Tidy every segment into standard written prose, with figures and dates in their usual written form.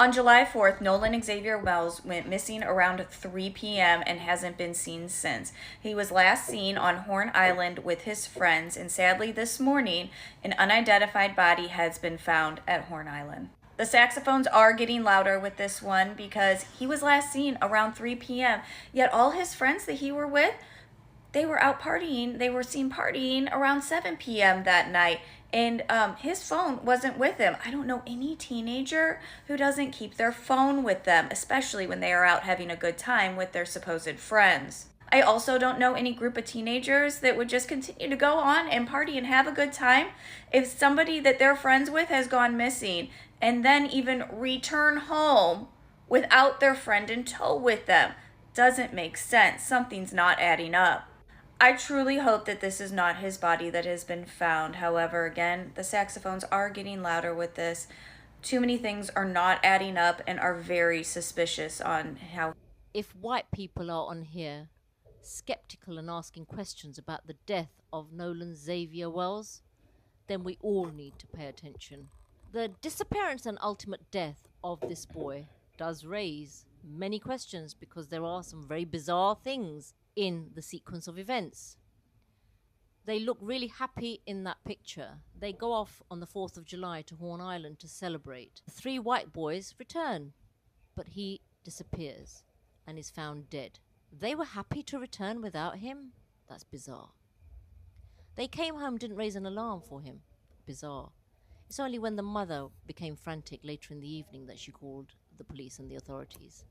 On July 4th, Nolan Xavier Wells went missing around 3 p.m. and hasn't been seen since. He was last seen on Horn Island with his friends, and sadly this morning, an unidentified body has been found at Horn Island. The saxophones are getting louder with this one because he was last seen around 3 p.m., yet all his friends that he were with, they were out partying. They were seen partying around 7 p.m. that night, and his phone wasn't with him. I don't know any teenager who doesn't keep their phone with them, especially when they are out having a good time with their supposed friends. I also don't know any group of teenagers that would just continue to go on and party and have a good time if somebody that they're friends with has gone missing and then even return home without their friend in tow with them. Doesn't make sense. Something's not adding up. I truly hope that this is not his body that has been found. However, again, the saxophones are getting louder with this. Too many things are not adding up and are very suspicious on how. If white people are on here skeptical and asking questions about the death of Nolan Xavier Wells, then we all need to pay attention. The disappearance and ultimate death of this boy does raise many questions because there are some very bizarre things in the sequence of events. They look really happy in that picture. They go off on the 4th of July to Horn Island to celebrate. The 3 white boys return, but he disappears and is found dead. They were happy to return without him? That's bizarre. They came home, didn't raise an alarm for him. Bizarre. It's only when the mother became frantic later in the evening that she called the police and the authorities.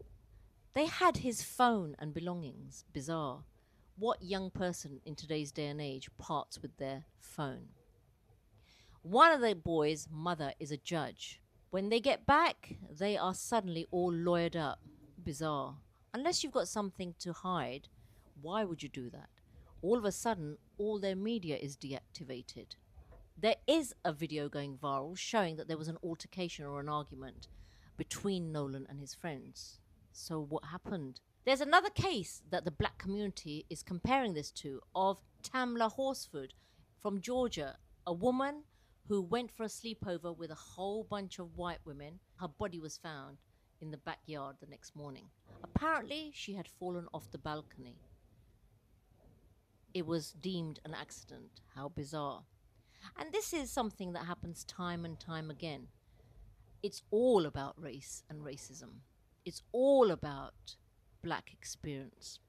They had his phone and belongings. Bizarre. What young person in today's day and age parts with their phone? One of the boys' mother is a judge. When they get back, they are suddenly all lawyered up. Bizarre. Unless you've got something to hide, why would you do that? All of a sudden, all their media is deactivated. There is a video going viral showing that there was an altercation or an argument between Nolan and his friends. So what happened? There's another case that the black community is comparing this to of Tamla Horsford from Georgia, a woman who went for a sleepover with a whole bunch of white women. Her body was found in the backyard the next morning. Apparently, she had fallen off the balcony. It was deemed an accident. How bizarre. And this is something that happens time and time again. It's all about race and racism. It's all about black experience.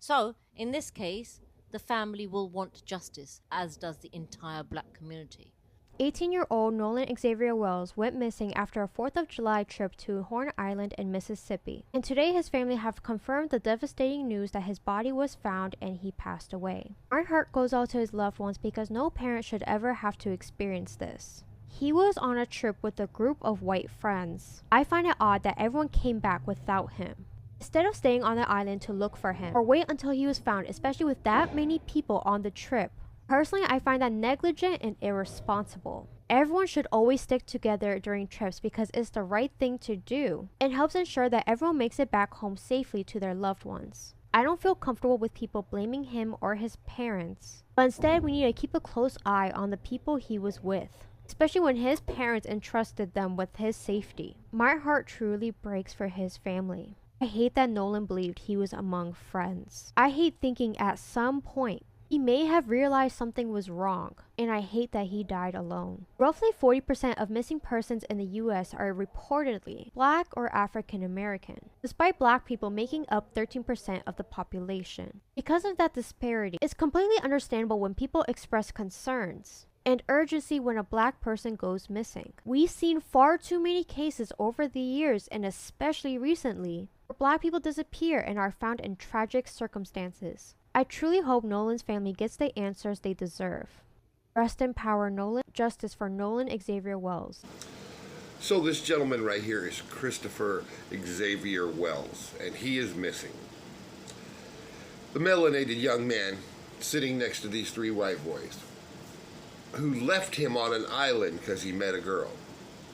So, in this case, the family will want justice, as does the entire black community. 18-year-old Nolan Xavier Wells went missing after a 4th of July trip to Horn Island in Mississippi. And today his family have confirmed the devastating news that his body was found and he passed away. Our heart goes out to his loved ones because no parent should ever have to experience this. He was on a trip with a group of white friends. I find it odd that everyone came back without him. Instead of staying on the island to look for him or wait until he was found, especially with that many people on the trip. Personally, I find that negligent and irresponsible. Everyone should always stick together during trips because it's the right thing to do. It helps ensure that everyone makes it back home safely to their loved ones. I don't feel comfortable with people blaming him or his parents, but instead we need to keep a close eye on the people he was with, especially when his parents entrusted them with his safety. My heart truly breaks for his family. I hate that Nolan believed he was among friends. I hate thinking at some point he may have realized something was wrong, and I hate that he died alone. Roughly 40% of missing persons in the US are reportedly Black or African American, despite Black people making up 13% of the population. Because of that disparity, it's completely understandable when people express concerns and urgency when a Black person goes missing. We've seen far too many cases over the years, and especially recently, where Black people disappear and are found in tragic circumstances. I truly hope Nolan's family gets the answers they deserve. Rest in power, Nolan. Justice for Nolan Xavier Wells. So this gentleman right here is Christopher Xavier Wells, and he is missing. The melanated young man sitting next to these 3 white boys who left him on an island because he met a girl.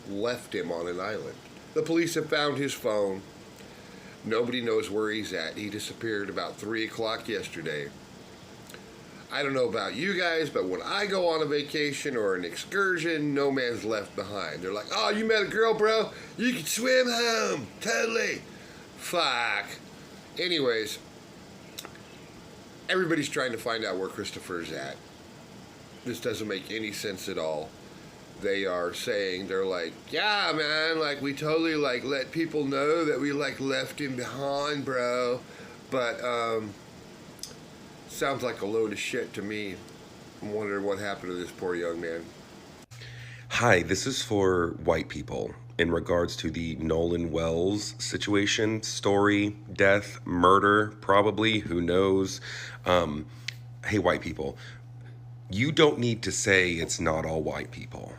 Left him on an island. The police have found his phone. Nobody knows where he's at. He disappeared about 3 o'clock yesterday. I don't know about you guys, but when I go on a vacation or an excursion, no man's left behind. They're like, oh, you met a girl, bro? You can swim home. Totally. Fuck. Anyways, everybody's trying to find out where Christopher's at. This doesn't make any sense at all. They are saying, they're like, yeah, man, like, we totally, like, let people know that we, like, left him behind, bro. But, sounds like a load of shit to me. I'm wondering what happened to this poor young man. Hi, this is for white people in regards to the Nolan Wells situation, story, death, murder, probably, who knows. Hey, white people, you don't need to say it's not all white people.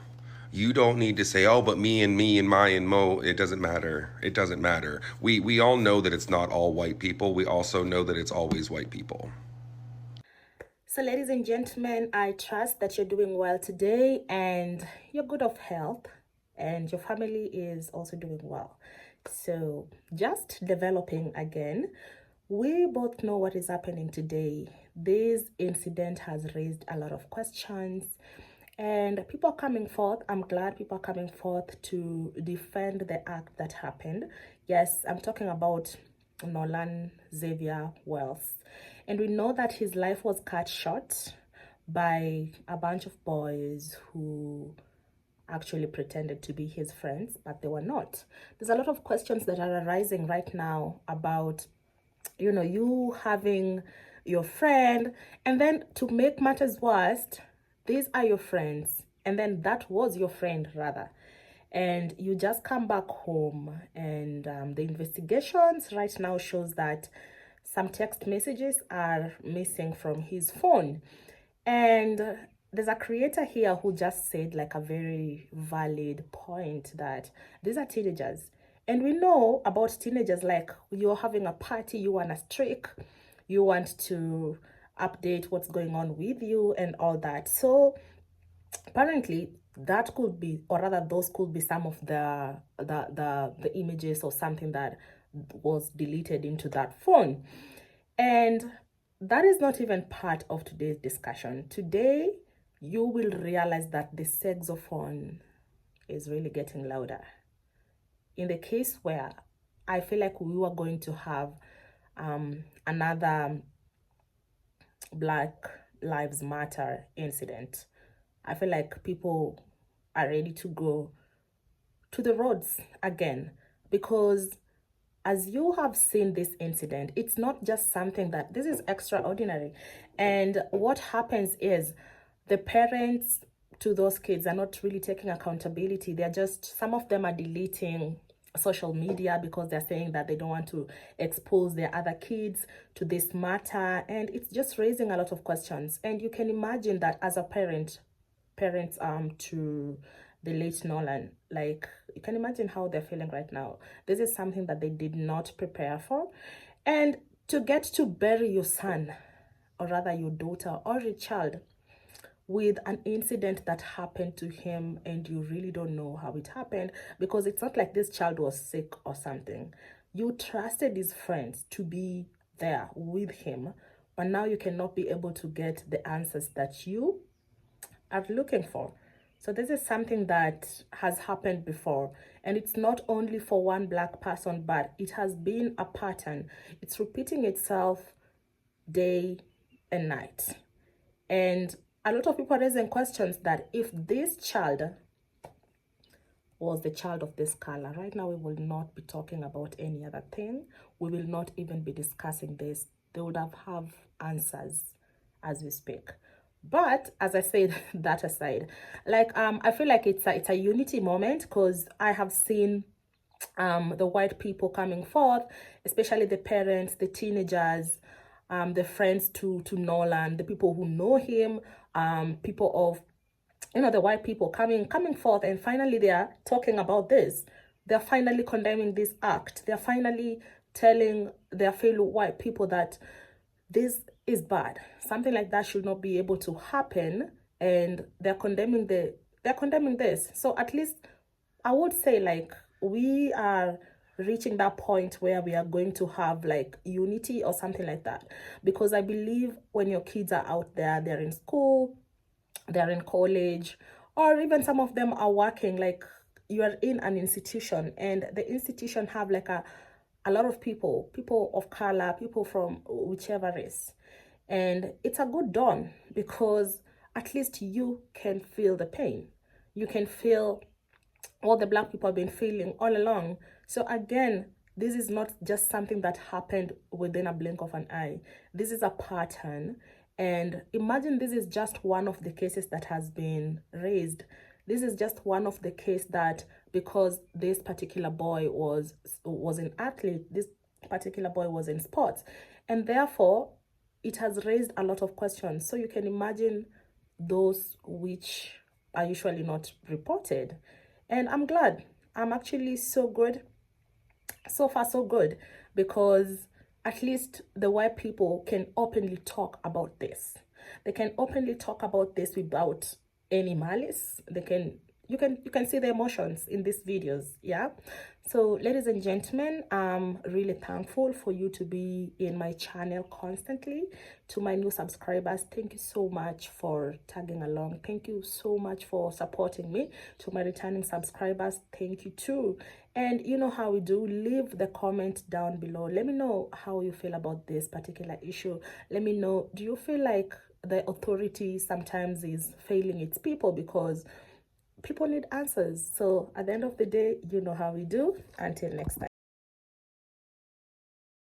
You don't need to say, oh, but me and my and Mo, it doesn't matter. It doesn't matter. We all know that it's not all white people. We also know that it's always white people. So, ladies and gentlemen, I trust that you're doing well today and you're good of health and your family is also doing well. So, just developing again, we both know what is happening today. This incident has raised a lot of questions and people are coming forth. I'm glad people are coming forth to defend the act that happened. Yes, I'm talking about Nolan Xavier Wells. And we know that his life was cut short by a bunch of boys who actually pretended to be his friends, but they were not. There's a lot of questions that are arising right now about, you having your friend, and then to make matters worse, these are your friends, and then that was your friend rather. And you just come back home and the investigations right now shows that some text messages are missing from his phone. And there's a creator here who just said like a very valid point that these are teenagers. And we know about teenagers, like you're having a party, you want a streak, you want to update what's going on with you and all that. So apparently that could be, or rather those could be some of the images or something that was deleted into that phone. And that is not even part of today's discussion. Today you will realize that the saxophone is really getting louder. In the case where I feel like we were going to have another Black Lives Matter incident, I feel like people are ready to go to the roads again, because as you have seen this incident, it's not just something that this is extraordinary. And what happens is the parents to those kids are not really taking accountability. They're just, some of them are deleting social media because they're saying that they don't want to expose their other kids to this matter. And it's just raising a lot of questions. And you can imagine that as a parents to the late Nolan, like you can imagine how they're feeling right now. This is something that they did not prepare for. And to get to bury your son, or rather your daughter or your child, with an incident that happened to him and you really don't know how it happened, because it's not like this child was sick or something. You trusted his friends to be there with him, but now you cannot be able to get the answers that you are looking for. So this is something that has happened before, and it's not only for one Black person, but it has been a pattern. It's repeating itself day and night. And a lot of people are raising questions that if this child was the child of this color, right now we will not be talking about any other thing. We will not even be discussing this. They would have answers as we speak. But as I said, that aside, like I feel like it's a unity moment, because I have seen the white people coming forth, especially the parents, the teenagers, the friends to Nolan, the people who know him, people of, the white people coming forth, and finally they are talking about this. They're finally condemning this act. They're finally telling their fellow white people that this is bad. Something like that should not be able to happen, and they're condemning this. So at least I would say, like, we are reaching that point where we are going to have like unity or something like that. Because I believe when your kids are out there, they're in school, they're in college, or even some of them are working, like you are in an institution, and the institution have like a lot of people of color, people from whichever race. And it's a good dawn, because at least you can feel the pain. You can feel what the black people have been feeling all along. So again, this is not just something that happened within a blink of an eye. This is a pattern. And imagine this is just one of the cases that has been raised. This is just one of the case that, because this particular boy was an athlete, this particular boy was in sports, and therefore it has raised a lot of questions. So you can imagine those which are usually not reported. And I'm glad. I'm actually so good. So far, so good, because at least the white people can openly talk about this. They can openly talk about this without any malice. You can see the emotions in these videos. Yeah. So ladies and gentlemen, I'm really thankful for you to be in my channel constantly. To my new subscribers, thank you so much for tagging along. Thank you so much for supporting me. To my returning subscribers, thank you too. And you know how we do, leave the comment down below. Let me know how you feel about this particular issue. Let me know, do you feel like the authority sometimes is failing its people? Because people need answers. So at the end of the day, you know how we do. Until next time.